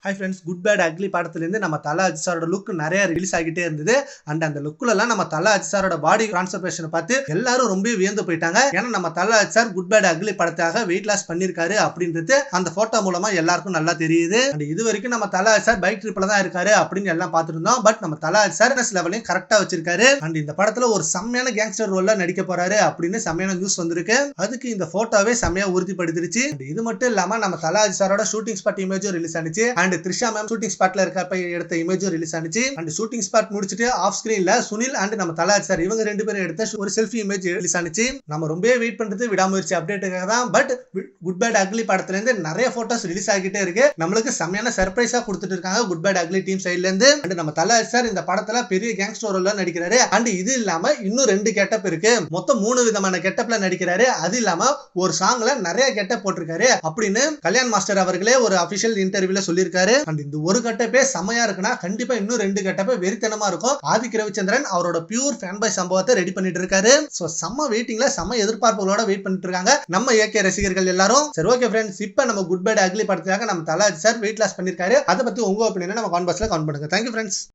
Hi friends, good bad ugly படத்துலேருந்து நம்ம தல அஜித் சாரோட லுக் நிறைய ரிலீஸ் ஆகிட்டே இருந்தது. அண்ட் அந்த லுக்லலாம் நம்ம தல அஜித் சாரோட பாடி டிரான்ஸ்ஃபர்மேஷனை பார்த்து எல்லாரும் ரொம்ப வியந்து போயிட்டாங்க. ஏன்னா நம்ம Thala Ajith sir Good bad Ugly படத்தாக வெயிட் லாஸ் பண்ணிருக்காரு அப்படின்றது அந்த போட்டோ மூலமா எல்லாருக்கும் நல்லா தெரியுது. அண்ட் இது வரைக்கும் நம்ம தல அஜித் சார் பைக் ட்ரிப்ல தான் இருக்காரு அப்படின்னு எல்லாம் பார்த்துட்டு இருந்தோம். பட் நம்ம தல அஜித் சார் லெவலையும் கரெக்டா வச்சிருக்காரு. அண்ட் இந்த படத்துல ஒரு செம்மையான கேங்ஸ்டர் ரோல்ல நடிக்க போறாரு அப்படின்னு செம்மையான நியூஸ் வந்திருக்கு. அதுக்கு இந்த போட்டோவே செம்மையா உறுதிப்படுத்திருச்சு. இது மட்டும் இல்லாம நம்ம தல அஜித் சாரோட ஷூட்டிங் ஸ்பாட் இமேஜும் ரிலீஸ் ஆனிச்சு. அண்ட் த்ரிஷா மேம் ஷூட்டிங் ஸ்பாட்ல இருக்கப்ப எடுத்த இமேஜும் ரிலீஸ் ஆனிச்சு. அண்ட் ஷூட்டிங் ஸ்பாட் முடிச்சிட்டு ஆஃப் ஸ்கிரீன்ல சுனில் அண்ட் நம்ம தல அஜித் சார் இவங்க ரெண்டு பேரும் எடுத்த ஒரு செல்ஃபி இமேஜ் ரிலீஸ் ஆனிச்சு. நம்ம ரொம்பவே வெயிட் பண்றது விடாமுயற்சி அப்டேட்டுக்காக தான். பட் குட் பேட் அக்லி படத்துல இருந்து நிறைய போட்டோஸ் ரிலீஸ் ஆகிட்டே இருக்கு. நம்மளுக்கு செம்மையான சர்ப்ரைஸா கொடுத்துட்டு இருக்காங்க குட் பேட் அக்லி டீம் சைடுல இருந்து. அண்ட் நம்ம தல அஜித் சார் இந்த படத்துல பெரிய கேங்ஸ்டர் ரோல்ல நடிக்கிறாரு. அண்ட் இது இல்லாம இன்னும் 2 கெட்டப் இருக்கு. மொத்தம் 3 விதமான கெட்டப்ல நடிக்கிறாரு. அது இல்லாம ஒரு சாங்ல நிறைய கெட்டப் போட்டிருக்காரு அப்படின்னு கல்யாண் மாஸ்டர் அவர்களே ஒரு அபிஷியல் இன்டர்வியூல சொல்லியிருக்காரு. அண்ட் இந்த ஒரு கெட்டப்பே செமையா இருக்குன்னா கண்டிப்பா இன்னும் 2 கெட்டப்பே வெறித்தனமா இருக்கும். ஆதிக் ரவிச்சந்திரன் அவரோட பியூர் ஃபேன் பாய் சம்பவத்தை ரெடி பண்ணிட்டு இருக்காரு. சோ செம்ம வெயிட்டிங்ல செம்ம எதிர்பார்ப்புகளோட வெயிட் பண்ணிட்டு இருக்காங்க நம்ம ஏகே ரசிகர்கள் எல்லாரும். சரி, ஓகே ஃப்ரெண்ட்ஸ், இப்போ நம்ம குட் பேட் அக்லி படத்துக்காக நம்ம Thala Ajith sir wait loss பண்ணிருக்காரு. அதை பத்தி உங்க ஒப்பீனியனை நம்ம கமெண்ட் பாக்ஸ்ல கமெண்ட் பண்ணுங்க. Thank you friends.